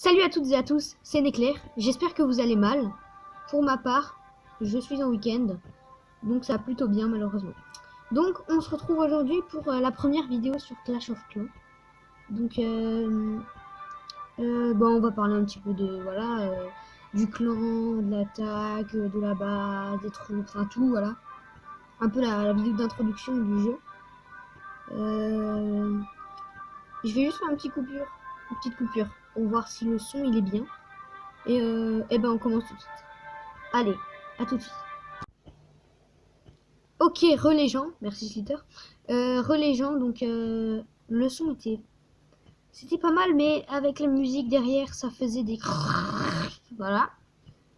Salut à toutes et à tous, c'est Néclair, j'espère que vous allez mal. Pour ma part, je suis en week-end, donc ça va plutôt bien malheureusement. Donc on se retrouve aujourd'hui pour la première vidéo sur Clash of Clans. Donc on va parler un petit peu de du clan, de l'attaque, de la base, des trucs, enfin tout, voilà. Un peu la vidéo d'introduction du jeu. Je vais juste faire une petite coupure pour voir si le son il est bien. Et on commence tout de suite. Allez, à tout de suite. Ok, relégeant, merci Sliter. Relégeant, donc le son c'était pas mal, mais avec la musique derrière, ça faisait des voilà,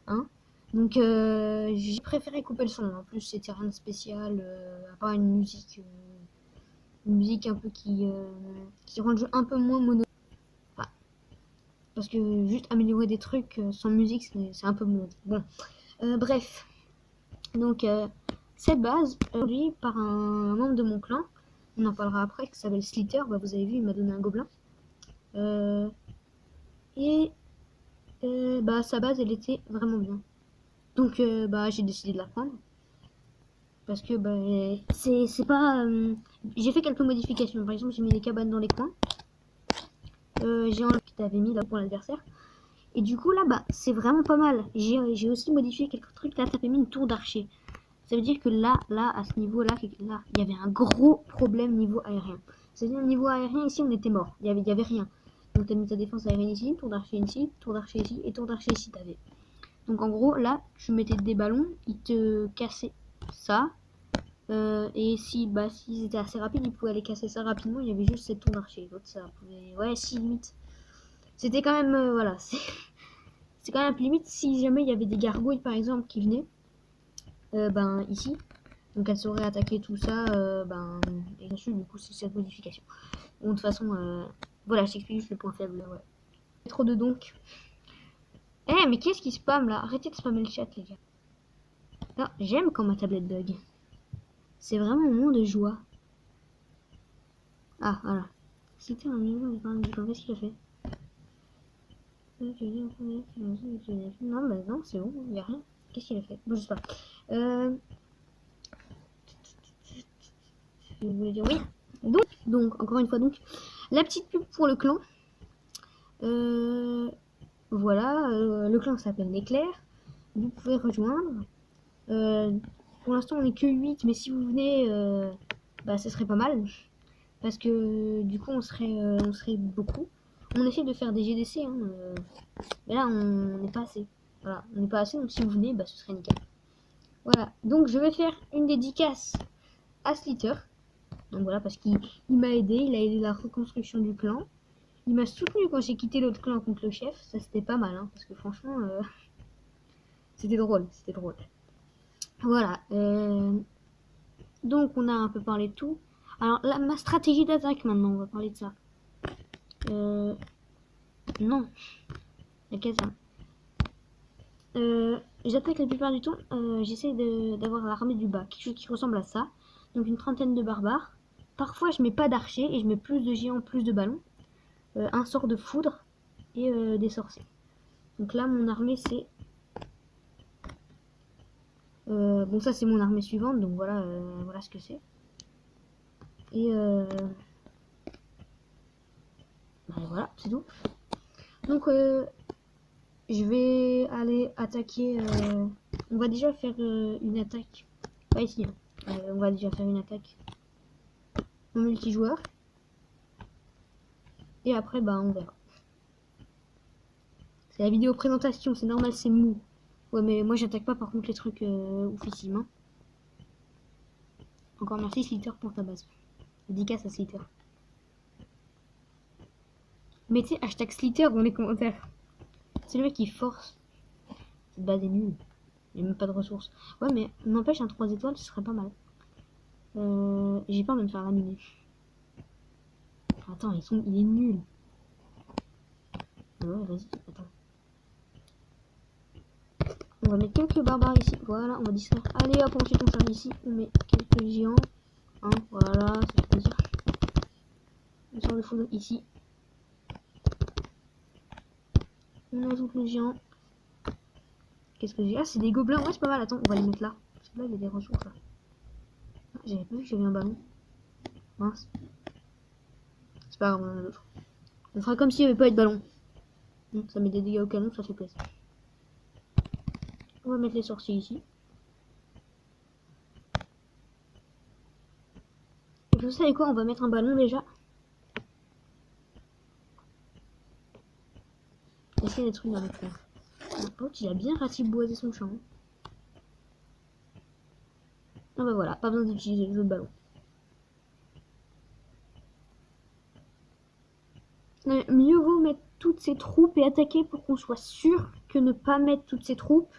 hein. Donc j'ai préféré couper le son. En plus, c'était rien de spécial, à part une musique un peu qui rend le jeu un peu moins monotone. Enfin, parce que juste améliorer des trucs sans musique, c'est un peu monotone. Bon, bref. Donc cette base aujourd'hui par un membre de mon clan, on en parlera après, qui s'appelle Sliter. Bah, vous avez vu, il m'a donné un gobelin. Sa base, elle était vraiment bien. Donc j'ai décidé de la prendre. Parce que c'est pas... j'ai fait quelques modifications. Par exemple, j'ai mis des cabanes dans les coins. J'ai enlevé ce que t'avais mis là pour l'adversaire. Et du coup, là, c'est vraiment pas mal. J'ai aussi modifié quelques trucs. Là, t'avais mis une tour d'archer. Ça veut dire que là, à ce niveau-là, il y avait un gros problème niveau aérien. C'est-à-dire, niveau aérien, ici, on était mort. Il y avait rien. Donc, t'as mis ta défense aérienne ici, tour d'archer ici, tour d'archer ici, et tour d'archer ici, t'avais. Donc, en gros, là, tu mettais des ballons, ils te cassaient ça. Et s'ils étaient assez rapides, ils pouvaient aller casser ça rapidement. Il y avait juste cette tour d'archer. L'autre, ça pouvait... Ouais, si, limite. C'était quand même... voilà. C'est quand même limite si jamais il y avait des gargouilles, par exemple, qui venaient. Ici. Donc elle saurait attaquer tout ça, et ensuite du coup c'est cette modification. Bon, de toute façon, voilà, je t'explique juste le point faible, ouais. Trop de donc. Mais qu'est-ce qui spam là? Arrêtez de spammer le chat les gars. Non, j'aime quand ma tablette bug. C'est vraiment un moment de joie. Ah, voilà. C'était un million, qu'est-ce qu'il a fait? Non, non, c'est bon, il n'y a rien. Qu'est-ce qu'il a fait? Bon, je sais pas. Je voulais dire oui. Donc, encore une fois, donc, la petite pub pour le clan. Voilà, le clan s'appelle Néclair. Vous pouvez rejoindre. Pour l'instant, on n'est que 8, mais si vous venez, ce serait pas mal. Parce que du coup, on serait beaucoup. On essaie de faire des GDC, hein, mais là, on n'est pas assez. Voilà, on n'est pas assez, donc si vous venez, ce serait nickel. Voilà, donc je vais faire une dédicace à Sliter. Donc voilà, parce qu'il m'a aidé, il a aidé la reconstruction du clan. Il m'a soutenu quand j'ai quitté l'autre clan contre le chef. Ça, c'était pas mal, hein, parce que franchement, c'était drôle, Voilà. Donc, on a un peu parlé de tout. Alors, ma stratégie d'attaque, maintenant, on va parler de ça. Non. Il y a qu'à ça. J'attaque la plupart du temps. J'essaie d'avoir l'armée du bas. Quelque chose qui ressemble à ça. Donc, une trentaine de barbares. Parfois, je mets pas d'archers et je mets plus de géants, plus de ballons. Un sort de foudre et des sorciers. Donc là, mon armée, c'est... bon, ça, c'est mon armée suivante. Donc voilà, voilà ce que c'est. Et voilà, c'est tout. Donc, je vais aller attaquer... on va déjà faire une attaque. Pas ici, hein. On va déjà faire une attaque en multijoueur. Et après, on verra. C'est la vidéo présentation, c'est normal, c'est mou. Ouais, mais moi, j'attaque pas par contre les trucs oufissime. Hein. Encore merci Sliter pour ta base. Dédicace à Sliter. Mettez hashtag Sliter dans les commentaires. C'est le mec qui force. Cette base est nulle. Il n'y a même pas de ressources. Ouais, mais n'empêche, un 3 étoiles, ce serait pas mal. J'ai peur de me faire laminer. Attends, il est nul. Ouais, vas-y, attends. On va mettre quelques barbares ici. Voilà, on va distraire. Allez hop, ensuite on charge ici. On met quelques géants. Hein, voilà, ça fait plaisir. On sort le foudre ici. On ajoute le géant. Qu'est-ce que j'ai? Ah, c'est des gobelins. Ouais, c'est pas mal. Attends, on va les mettre là. Parce que là, il y a des ressources là. Ah, j'avais pas vu que j'avais un ballon. Mince. C'est pas grave, on en a d'autres. On fera comme s'il n'y avait pas eu de ballon. Ça met des dégâts au canon, ça fait plaisir. On va mettre les sorciers ici. Et vous savez quoi? On va mettre un ballon déjà. Est-ce qu'il y a des trucs dans les coins? Oh, il a bien ratiboisé son champ. Ah bah voilà, pas besoin d'utiliser le jeu de ballon. Mieux vaut mettre toutes ces troupes et attaquer pour qu'on soit sûr que ne pas mettre toutes ces troupes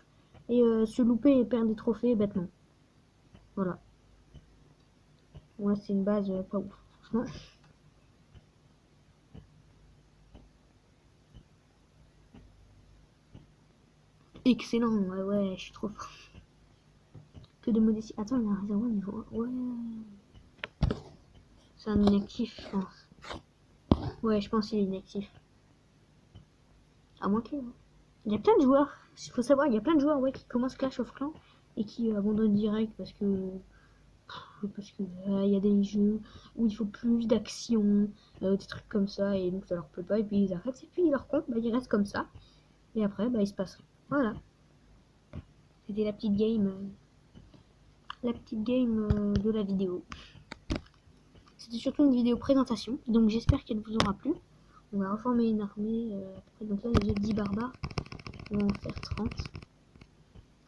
et se louper et perdre des trophées bêtement. Voilà. Bon là c'est une base pas ouf, franchement. Excellent, ouais, je suis trop fort. Que de modestie. Attends, il y a un réservoir niveau 1. Ouais. C'est un inactif, je pense. Ouais, je pense qu'il est inactif. À moins que... Il y a plein de joueurs, il faut savoir, il y a plein de joueurs qui commencent Clash of Clans et qui abandonnent direct parce que il y a des jeux où il faut plus d'action, des trucs comme ça, et donc ça leur plaît pas, et puis ils arrêtent, et puis leur compte, il reste comme ça, et après, il se passe rien. Voilà. C'était la petite game de la vidéo. C'était surtout une vidéo présentation, donc j'espère qu'elle vous aura plu. On va reformer une armée, après, donc là, il y a déjà 10 barbares. On va en faire 30.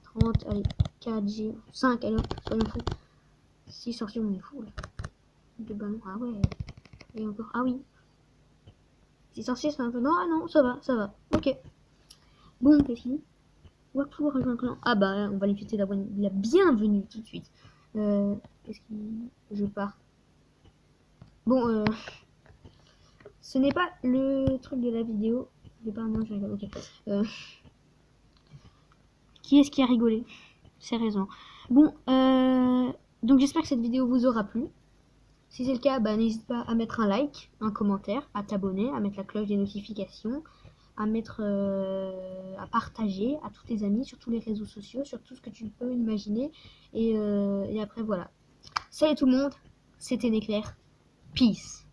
30, allez, 4, G, 5, allez, soyons fous. 6 sorties, on est fou là. 2 ballons, ah ouais. Et encore, ah oui. 6 sorciers, c'est un peu. Non, ah non, ça va. Ok. Bon, qu'est-ce qu'il dit? On va pouvoir rejoindre le clan. Ah bah, on va lui souhaiter la bienvenue tout de suite. Qu'est-ce qu'il dit? Je pars. Bon, ce n'est pas le truc de la vidéo. Je vais pas manger, ok. Qui est-ce qui a rigolé? Sérieusement. Bon, donc j'espère que cette vidéo vous aura plu. Si c'est le cas, n'hésite pas à mettre un like, un commentaire, à t'abonner, à mettre la cloche des notifications, à partager à tous tes amis sur tous les réseaux sociaux, sur tout ce que tu peux imaginer. Et après voilà. Salut tout le monde, c'était Néclair. Peace.